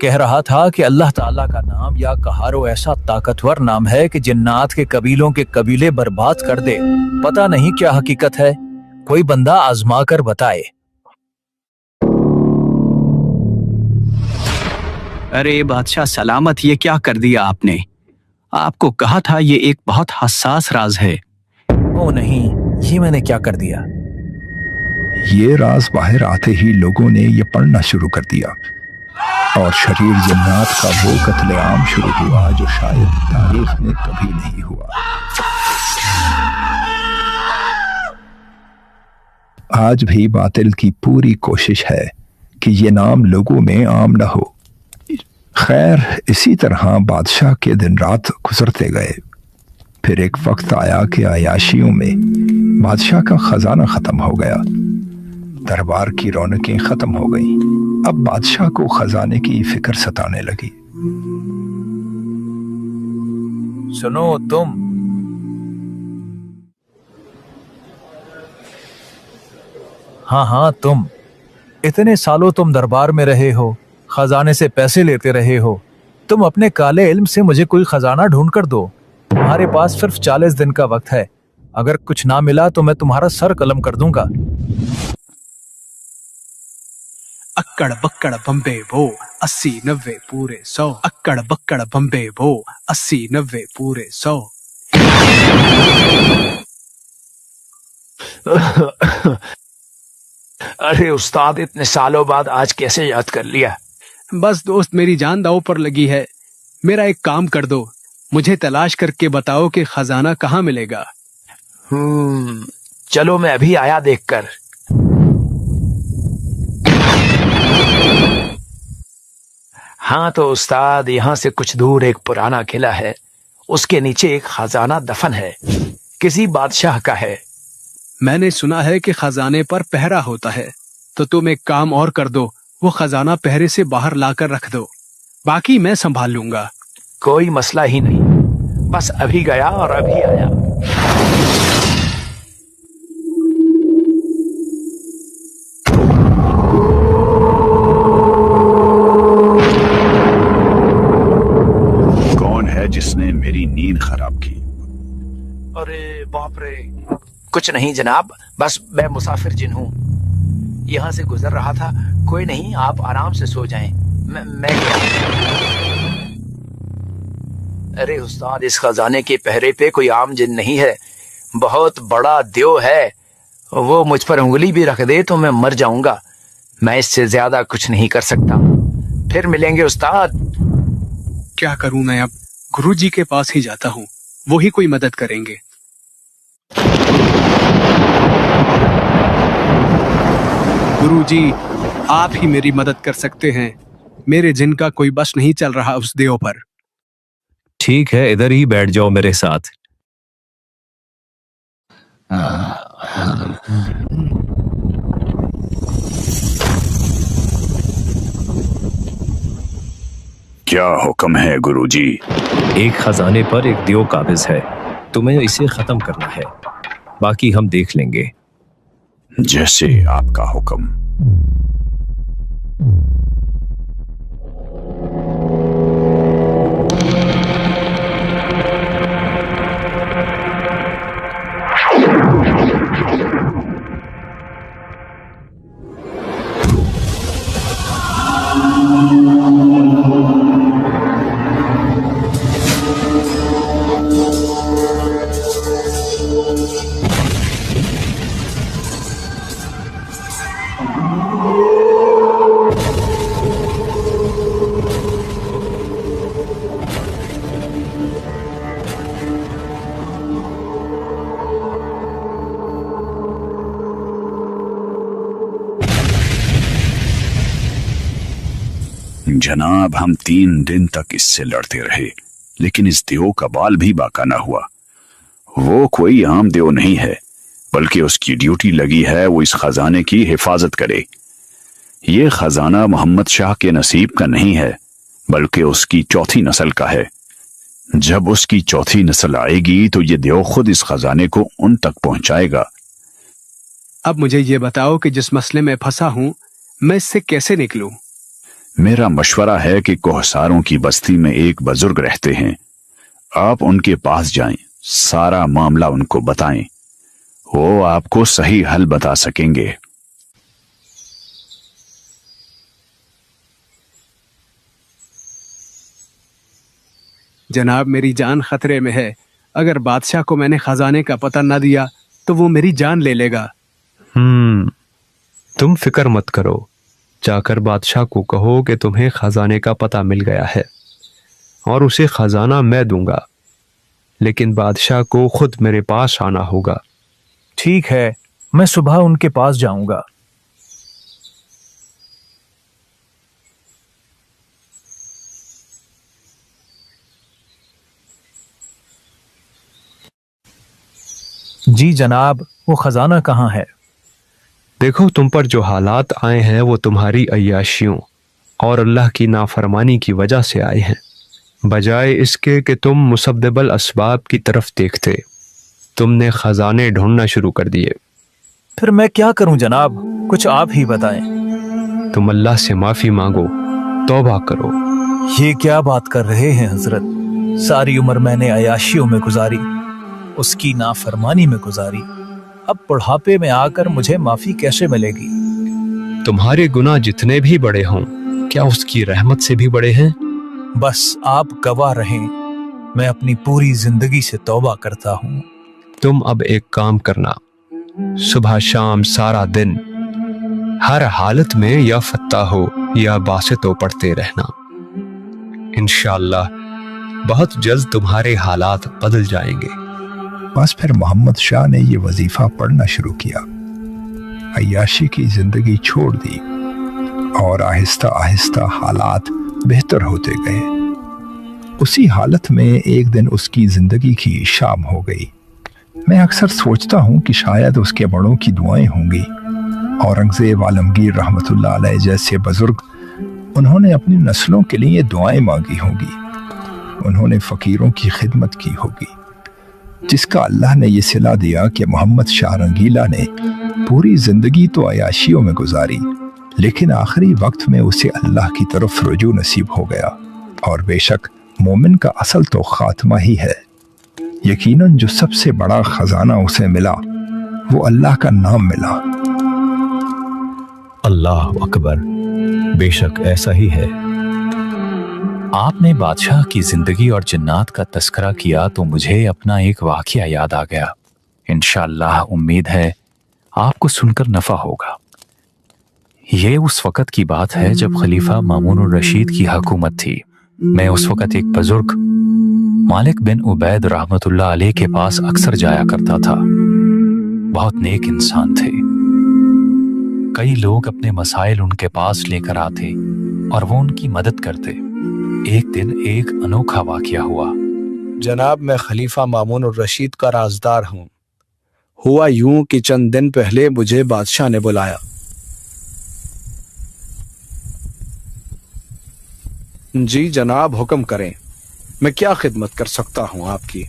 کہہ رہا تھا کہ اللہ تعالیٰ کا نام یا قہار ایسا طاقتور نام ہے کہ جنات کے قبیلوں کے قبیلے برباد کر دے۔ پتہ نہیں کیا حقیقت ہے، کوئی بندہ آزما کر بتائے۔ ارے بادشاہ سلامت، یہ کیا کر دیا آپ نے؟ آپ کو کہا تھا یہ ایک بہت حساس راز ہے۔ او نہیں، یہ میں نے کیا کر دیا؟ یہ راز باہر آتے ہی لوگوں نے یہ پڑھنا شروع کر دیا اور شریر جنات کا وہ قتل عام شروع ہوا جو شاید تاریخ میں کبھی نہیں ہوا۔ آج بھی باطل کی پوری کوشش ہے کہ یہ نام لوگوں میں عام نہ ہو۔ خیر، اسی طرح بادشاہ کے دن رات گزرتے گئے۔ پھر ایک وقت آیا کہ عیاشیوں میں بادشاہ کا خزانہ ختم ہو گیا، دربار کی رونقیں ختم ہو گئیں۔ اب بادشاہ کو خزانے کی فکر ستانے لگی۔ سنو تم، ہاں تم، اتنے سالوں تم دربار میں رہے ہو، خزانے سے پیسے لیتے رہے ہو۔ تم اپنے کالے علم سے مجھے کوئی خزانہ ڈھونڈ کر دو۔ تمہارے پاس صرف 40 دن کا وقت ہے، اگر کچھ نہ ملا تو میں تمہارا سر قلم کر دوں گا۔ اکڑ بکڑ بمبے بو 80 90 پورے 100، اکڑ بکڑ بمبے بو 80 90 پورے 100۔ ارے استاد، اتنے سالوں بعد آج کیسے یاد کر لیا؟ بس دوست، میری جان داؤ پر لگی ہے۔ میرا ایک کام کر دو، مجھے تلاش کر کے بتاؤ کہ خزانہ کہاں ملے گا۔ چلو میں ابھی آیا دیکھ کر۔ ہاں تو استاد، یہاں سے کچھ دور ایک پرانا قلعہ ہے، اس کے نیچے ایک خزانہ دفن ہے، کسی بادشاہ کا ہے۔ میں نے سنا ہے کہ خزانے پر پہرا ہوتا ہے، تو تم ایک کام اور کر دو، وہ خزانہ پہرے سے باہر لا کر رکھ دو، باقی میں سنبھال لوں گا۔ کوئی مسئلہ ہی نہیں، بس ابھی گیا اور ابھی آیا۔ کون ہے جس نے میری نیند خراب کی؟ ارے باپ رے! کچھ نہیں جناب، بس میں مسافر جن ہوں، یہاں سے گزر رہا تھا۔ کوئی نہیں، آپ آرام سے سو جائیں، میں گیا۔ ارے استاد، اس خزانے کے پہرے پہ کوئی عام جن نہیں ہے، بہت بڑا دیو ہے، وہ مجھ پر انگلی بھی رکھ دے تو میں مر جاؤں گا۔ میں اس سے زیادہ کچھ نہیں کر سکتا۔ پھر ملیں گے استاد۔ کیا کروں میں اب؟ گرو جی کے پاس ہی جاتا ہوں، وہی کوئی مدد کریں گے۔ گرو جی، آپ ہی میری مدد کر سکتے ہیں، میرے جن کا کوئی بس نہیں چل رہا اس دیو پر۔ ٹھیک ہے، ادھر ہی بیٹھ جاؤ میرے ساتھ۔ کیا حکم ہے گرو جی؟ ایک خزانے پر ایک دیو قابض ہے، تمہیں اسے ختم کرنا ہے، باقی ہم دیکھ لیں گے۔ جیسے آپ کا حکم۔ جناب، ہم 3 دن تک اس سے لڑتے رہے، لیکن اس دیو کا بال بھی باقا نہ ہوا۔ وہ کوئی عام دیو نہیں ہے، بلکہ اس کی ڈیوٹی لگی ہے وہ اس خزانے کی حفاظت کرے۔ یہ خزانہ محمد شاہ کے نصیب کا نہیں ہے، بلکہ اس کی 4تھی نسل کا ہے۔ جب اس کی 4تھی نسل آئے گی تو یہ دیو خود اس خزانے کو ان تک پہنچائے گا۔ اب مجھے یہ بتاؤ کہ جس مسئلے میں پھنسا ہوں میں اس سے کیسے نکلوں؟ میرا مشورہ ہے کہ کوہساروں کی بستی میں ایک بزرگ رہتے ہیں، آپ ان کے پاس جائیں، سارا معاملہ ان کو بتائیں، وہ آپ کو صحیح حل بتا سکیں گے۔ جناب میری جان خطرے میں ہے، اگر بادشاہ کو میں نے خزانے کا پتہ نہ دیا تو وہ میری جان لے لے گا۔ تم فکر مت کرو، جا کر بادشاہ کو کہو کہ تمہیں خزانے کا پتہ مل گیا ہے اور اسے خزانہ میں دوں گا، لیکن بادشاہ کو خود میرے پاس آنا ہوگا۔ ٹھیک ہے، میں صبح ان کے پاس جاؤں گا۔ جی جناب، وہ خزانہ کہاں ہے؟ دیکھو، تم پر جو حالات آئے ہیں وہ تمہاری عیاشیوں اور اللہ کی نافرمانی کی وجہ سے آئے ہیں، بجائے اس کے کہ تم مسبب الاسباب کی طرف دیکھتے، تم نے خزانے ڈھونڈنا شروع کر دیے۔ پھر میں کیا کروں جناب؟ کچھ آپ ہی بتائیں۔ تم اللہ سے معافی مانگو، توبہ کرو۔ یہ کیا بات کر رہے ہیں حضرت؟ ساری عمر میں نے عیاشیوں میں گزاری، اس کی نافرمانی میں گزاری، اب بڑھاپے میں آ کر مجھے معافی کیسے ملے گی؟ تمہارے گناہ جتنے بھی بڑے ہوں، کیا اس کی رحمت سے بھی بڑے ہیں؟ بس آپ گواہ رہیں، میں اپنی پوری زندگی سے توبہ کرتا ہوں۔ تم اب ایک کام کرنا، صبح شام سارا دن ہر حالت میں یا فتح ہو یا باسطو پڑھتے رہنا، انشاءاللہ بہت جلد تمہارے حالات بدل جائیں گے۔ بس پھر محمد شاہ نے یہ وظیفہ پڑھنا شروع کیا، عیاشی کی زندگی چھوڑ دی اور آہستہ آہستہ حالات بہتر ہوتے گئے۔ اسی حالت میں ایک دن اس کی زندگی کی شام ہو گئی۔ میں اکثر سوچتا ہوں کہ شاید اس کے بڑوں کی دعائیں ہوں گی، اورنگزیب عالمگیر رحمۃ اللہ علیہ جیسے بزرگ، انہوں نے اپنی نسلوں کے لیے دعائیں مانگی ہوں گی، انہوں نے فقیروں کی خدمت کی ہوگی، جس کا اللہ نے یہ صلہ دیا کہ محمد شاہ رنگیلا نے پوری زندگی تو عیاشیوں میں گزاری، لیکن آخری وقت میں اسے اللہ کی طرف رجوع نصیب ہو گیا، اور بے شک مومن کا اصل تو خاتمہ ہی ہے۔ یقیناً جو سب سے بڑا خزانہ اسے ملا وہ اللہ کا نام ملا۔ اللہ اکبر، بے شک ایسا ہی ہے۔ آپ نے بادشاہ کی زندگی اور جنات کا تذکرہ کیا تو مجھے اپنا ایک واقعہ یاد آ گیا، انشاءاللہ امید ہے آپ کو سن کر نفع ہوگا۔ یہ اس وقت کی بات ہے جب خلیفہ مامون الرشید کی حکومت تھی۔ میں اس وقت ایک بزرگ مالک بن عبید رحمت اللہ علیہ کے پاس اکثر جایا کرتا تھا۔ بہت نیک انسان تھے، کئی لوگ اپنے مسائل ان کے پاس لے کر آتے اور وہ ان کی مدد کرتے۔ ایک دن ایک انوکھا واقعہ ہوا۔ جناب، میں خلیفہ مامون الرشید کا رازدار ہوں۔ ہوا یوں کہ چند دن پہلے مجھے بادشاہ نے بلایا۔ جی جناب، حکم کریں، میں کیا خدمت کر سکتا ہوں آپ کی؟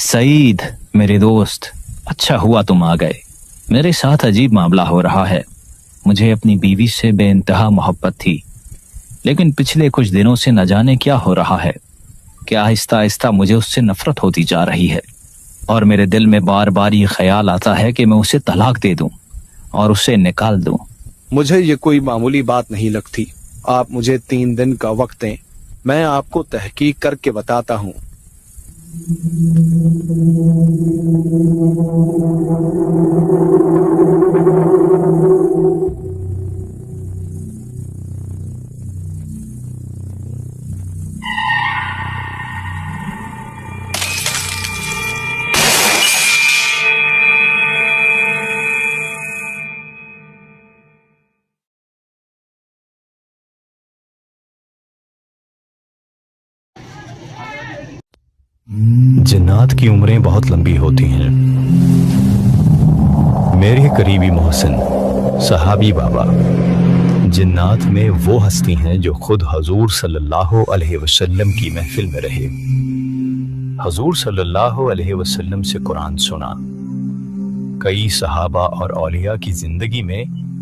سعید میرے دوست، اچھا ہوا تم آ گئے۔ میرے ساتھ عجیب معاملہ ہو رہا ہے۔ مجھے اپنی بیوی سے بے انتہا محبت تھی، لیکن پچھلے کچھ دنوں سے نہ جانے کیا ہو رہا ہے کہ آہستہ آہستہ مجھے اس سے نفرت ہوتی جا رہی ہے، اور میرے دل میں بار بار یہ خیال آتا ہے کہ میں اسے طلاق دے دوں اور اسے نکال دوں۔ مجھے یہ کوئی معمولی بات نہیں لگتی۔ آپ مجھے 3 دن کا وقت دیں، میں آپ کو تحقیق کر کے بتاتا ہوں۔ جنات کی عمریں بہت لمبی ہوتی ہیں۔ میرے قریبی محسن صحابی بابا جنات میں وہ ہستی ہیں جو خود حضور صلی اللہ علیہ وسلم کی محفل میں رہے، حضور صلی اللہ علیہ وسلم سے قرآن سنا، کئی صحابہ اور اولیاء کی زندگی میں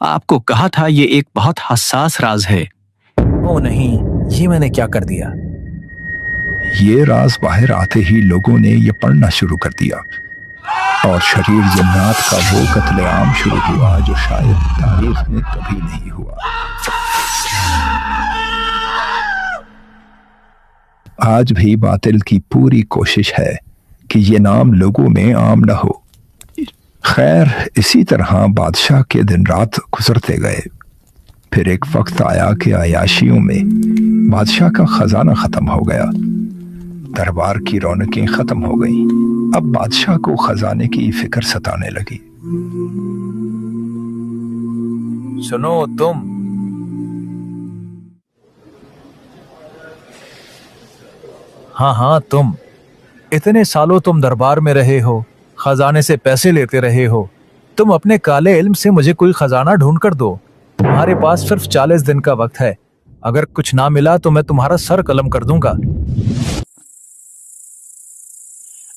آپ کو کہا تھا یہ ایک بہت حساس راز ہے۔ او نہیں، یہ میں نے کیا کر دیا؟ یہ راز باہر آتے ہی لوگوں نے یہ پڑھنا شروع کر دیا اور شریر جنات کا وہ قتل عام شروع ہوا جو شاید تاریخ میں کبھی نہیں ہوا۔ آج بھی باطل کی پوری کوشش ہے کہ یہ نام لوگوں میں عام نہ ہو۔ خیر، اسی طرح بادشاہ کے دن رات گزرتے گئے۔ پھر ایک وقت آیا کہ عیاشیوں میں بادشاہ کا خزانہ ختم ہو گیا، دربار کی رونقیں ختم ہو گئیں۔ اب بادشاہ کو خزانے کی فکر ستانے لگی۔ سنو تم، ہاں تم، اتنے سالوں تم دربار میں رہے ہو، خزانے سے پیسے لیتے رہے ہو۔ تم اپنے کالے علم سے مجھے کوئی خزانہ ڈھونڈ کر دو۔ تمہارے پاس صرف 40 دن کا وقت ہے۔ اگر کچھ نہ ملا تو میں تمہارا سر قلم کر دوں گا۔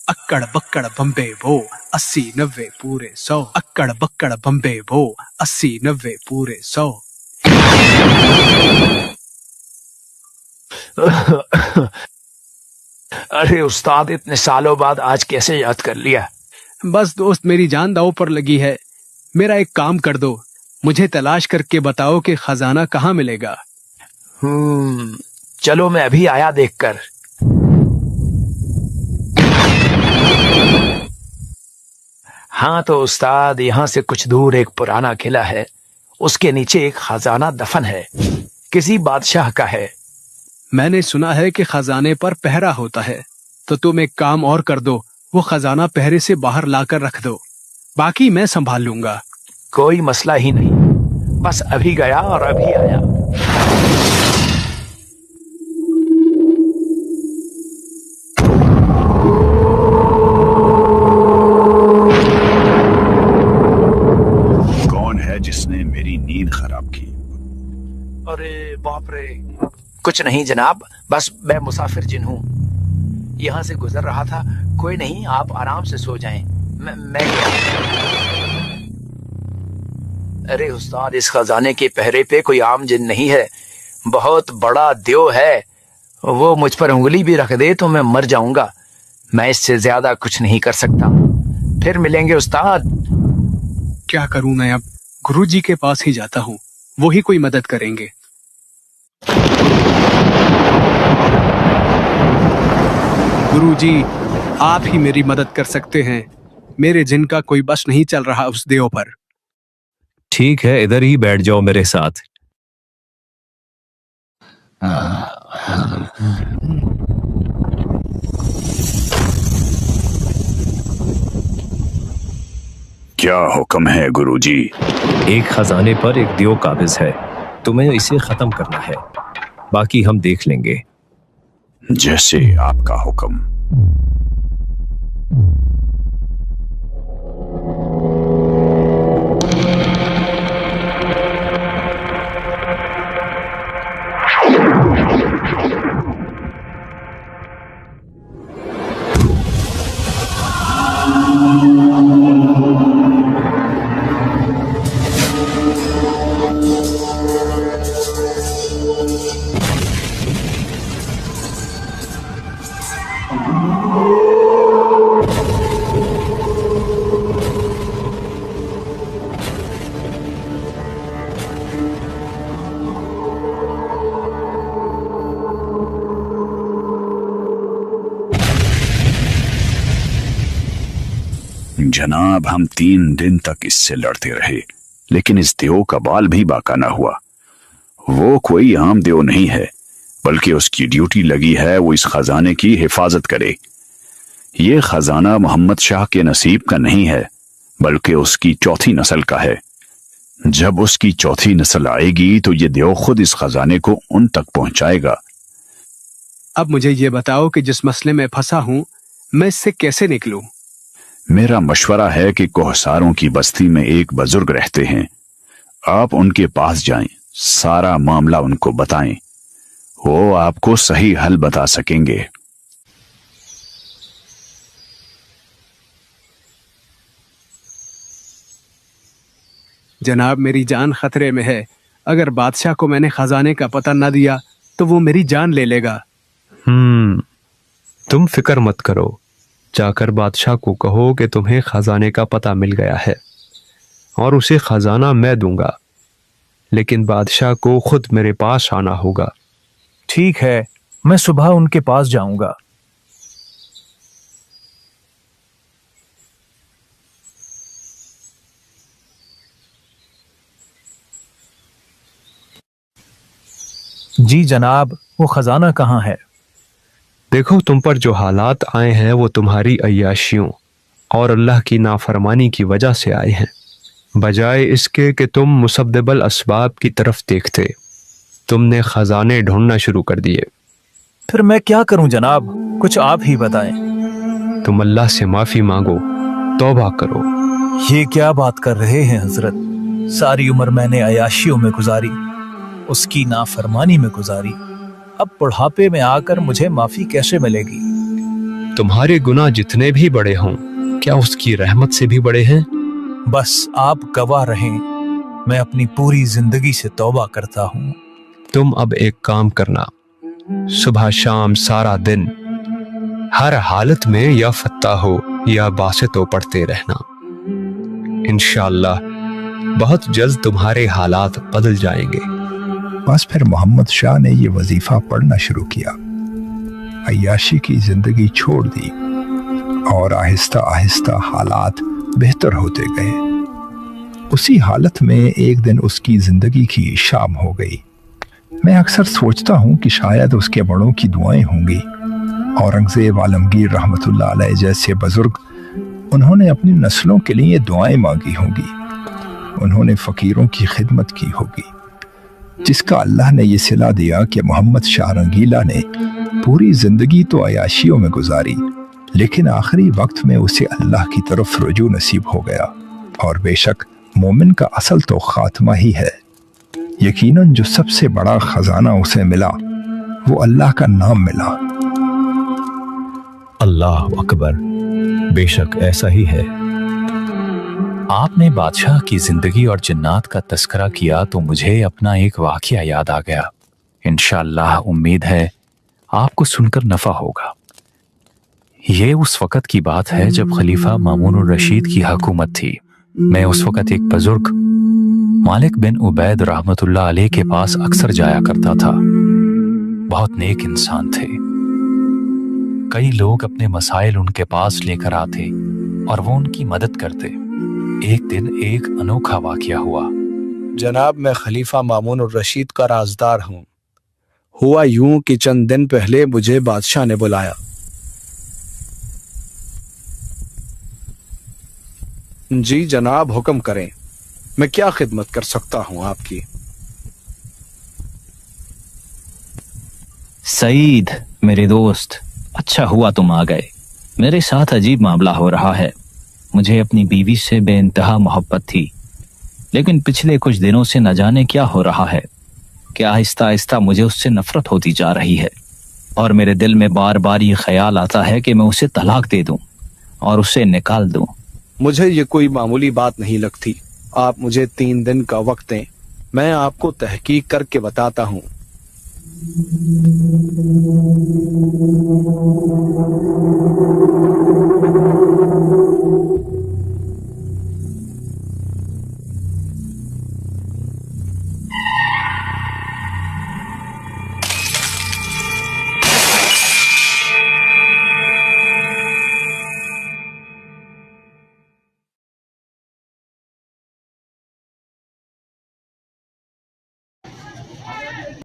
اکڑ بکڑ بمبے بو 80 90 پورے 100، اکڑ بکڑ بمبے بو 80 90 پورے 100۔ ارے استاد، اتنے سالوں بعد آج کیسے یاد کر لیا؟ بس دوست، میری جان داؤ پر لگی ہے۔ میرا ایک کام کر دو، مجھے تلاش کر کے بتاؤ کہ خزانہ کہاں ملے گا۔ چلو میں ابھی آیا دیکھ کر۔ ہاں تو استاد، یہاں سے کچھ دور ایک پرانا قلعہ ہے، اس کے نیچے ایک خزانہ دفن ہے، کسی بادشاہ کا ہے۔ میں نے سنا ہے کہ خزانے پر پہرا ہوتا ہے، تو تم ایک کام اور کر دو، وہ خزانہ پہرے سے باہر لا کر رکھ دو، باقی میں سنبھال لوں گا۔ کوئی مسئلہ ہی نہیں، بس ابھی گیا اور ابھی آیا۔ کون ہے جس نے میری نیند خراب کی؟ ارے باپ رے، کچھ نہیں جناب، بس میں مسافر جن ہوں، یہاں سے گزر رہا تھا۔ کوئی نہیں، آپ آرام سے سو جائیں، میں ارے استاد، اس خزانے کے پہرے پہ کوئی عام جن نہیں ہے، بہت بڑا دیو ہے، وہ مجھ پر انگلی بھی رکھ دے تو میں مر جاؤں گا۔ میں اس سے زیادہ کچھ نہیں کر سکتا۔ پھر ملیں گے استاد۔ کیا کروں میں اب؟ گرو جی کے پاس ہی جاتا ہوں، وہی کوئی مدد کریں گے۔ گرو جی، آپ ہی میری مدد کر سکتے ہیں، میرے جن کا کوئی بس نہیں چل رہا اس دیو پر۔ ٹھیک ہے، ادھر ہی بیٹھ جاؤ میرے ساتھ۔ کیا حکم ہے گرو جی؟ ایک خزانے پر ایک دیو قابض ہے، تمہیں اسے ختم کرنا ہے، باقی ہم دیکھ لیں گے۔ جیسے آپ کا حکم۔ جناب، ہم 3 دن تک اس سے لڑتے رہے، لیکن اس دیو کا بال بھی باقا نہ ہوا۔ وہ کوئی عام دیو نہیں ہے، بلکہ اس کی ڈیوٹی لگی ہے وہ اس خزانے کی حفاظت کرے۔ یہ خزانہ محمد شاہ کے نصیب کا نہیں ہے، بلکہ اس کی 4تھی نسل کا ہے۔ جب اس کی 4تھی نسل آئے گی تو یہ دیو خود اس خزانے کو ان تک پہنچائے گا۔ اب مجھے یہ بتاؤ کہ جس مسئلے میں پھنسا ہوں، میں اس سے کیسے نکلوں؟ میرا مشورہ ہے کہ کوہساروں کی بستی میں ایک بزرگ رہتے ہیں، آپ ان کے پاس جائیں، سارا معاملہ ان کو بتائیں، وہ آپ کو صحیح حل بتا سکیں گے۔ جناب میری جان خطرے میں ہے، اگر بادشاہ کو میں نے خزانے کا پتہ نہ دیا تو وہ میری جان لے لے گا۔ تم فکر مت کرو، جا کر بادشاہ کو کہو کہ تمہیں خزانے کا پتہ مل گیا ہے اور اسے خزانہ میں دوں گا، لیکن بادشاہ کو خود میرے پاس آنا ہوگا۔ ٹھیک ہے، میں صبح ان کے پاس جاؤں گا۔ جی جناب، وہ خزانہ کہاں ہے؟ دیکھو تم پر جو حالات آئے ہیں وہ تمہاری عیاشیوں اور اللہ کی نافرمانی کی وجہ سے آئے ہیں، بجائے اس کے کہ تم مسبب الاسباب کی طرف دیکھتے، تم نے خزانے ڈھونڈنا شروع کر دیے۔ پھر میں کیا کروں جناب، کچھ آپ ہی بتائیں۔ تم اللہ سے معافی مانگو، توبہ کرو۔ یہ کیا بات کر رہے ہیں حضرت؟ ساری عمر میں نے عیاشیوں میں گزاری، اس کی نافرمانی میں گزاری، اب بڑھاپے میں آ کر مجھے معافی کیسے ملے گی؟ تمہارے گناہ جتنے بھی بڑے ہوں کیا اس کی رحمت سے بھی بڑے ہیں؟ بس آپ گواہ رہیں، میں اپنی پوری زندگی سے توبہ کرتا ہوں۔ تم اب ایک کام کرنا، صبح شام سارا دن ہر حالت میں یا فتح ہو یا باسطو پڑھتے رہنا، انشاءاللہ بہت جلد تمہارے حالات بدل جائیں گے۔ بس پھر محمد شاہ نے یہ وظیفہ پڑھنا شروع کیا، عیاشی کی زندگی چھوڑ دی اور آہستہ آہستہ حالات بہتر ہوتے گئے۔ اسی حالت میں ایک دن اس کی زندگی کی شام ہو گئی۔ میں اکثر سوچتا ہوں کہ شاید اس کے بڑوں کی دعائیں ہوں گی۔ اورنگزیب عالمگیر رحمۃ اللہ علیہ جیسے بزرگ، انہوں نے اپنی نسلوں کے لیے دعائیں مانگی ہوں گی، انہوں نے فقیروں کی خدمت کی ہوگی، جس کا اللہ نے یہ صلہ دیا کہ محمد شاہ رنگیلا نے پوری زندگی تو عیاشیوں میں گزاری، لیکن آخری وقت میں اسے اللہ کی طرف رجوع نصیب ہو گیا۔ اور بے شک مومن کا اصل تو خاتمہ ہی ہے۔ یقیناً جو سب سے بڑا خزانہ اسے ملا وہ اللہ کا نام ملا۔ اللہ اکبر، بے شک ایسا ہی ہے۔ آپ نے بادشاہ کی زندگی اور جنات کا تذکرہ کیا تو مجھے اپنا ایک واقعہ یاد آ گیا، انشاءاللہ امید ہے آپ کو سن کر نفع ہوگا۔ یہ اس وقت کی بات ہے جب خلیفہ مامون الرشید کی حکومت تھی۔ میں اس وقت ایک بزرگ مالک بن عبید رحمۃ اللہ علیہ کے پاس اکثر جایا کرتا تھا۔ بہت نیک انسان تھے، کئی لوگ اپنے مسائل ان کے پاس لے کر آتے اور وہ ان کی مدد کرتے۔ ایک دن ایک انوکھا واقعہ ہوا۔ جناب، میں خلیفہ مامون الرشید کا رازدار ہوں۔ ہوا یوں کہ چند دن پہلے مجھے بادشاہ نے بلایا۔ جی جناب، حکم کریں، میں کیا خدمت کر سکتا ہوں آپ کی؟ سعید میرے دوست، اچھا ہوا تم آ گئے۔ میرے ساتھ عجیب معاملہ ہو رہا ہے۔ مجھے اپنی بیوی سے بے انتہا محبت تھی، لیکن پچھلے کچھ دنوں سے نہ جانے کیا ہو رہا ہے کہ آہستہ آہستہ مجھے اس سے نفرت ہوتی جا رہی ہے، اور میرے دل میں بار بار یہ خیال آتا ہے کہ میں اسے طلاق دے دوں اور اسے نکال دوں۔ مجھے یہ کوئی معمولی بات نہیں لگتی۔ آپ مجھے 3 دن کا وقت دیں، میں آپ کو تحقیق کر کے بتاتا ہوں۔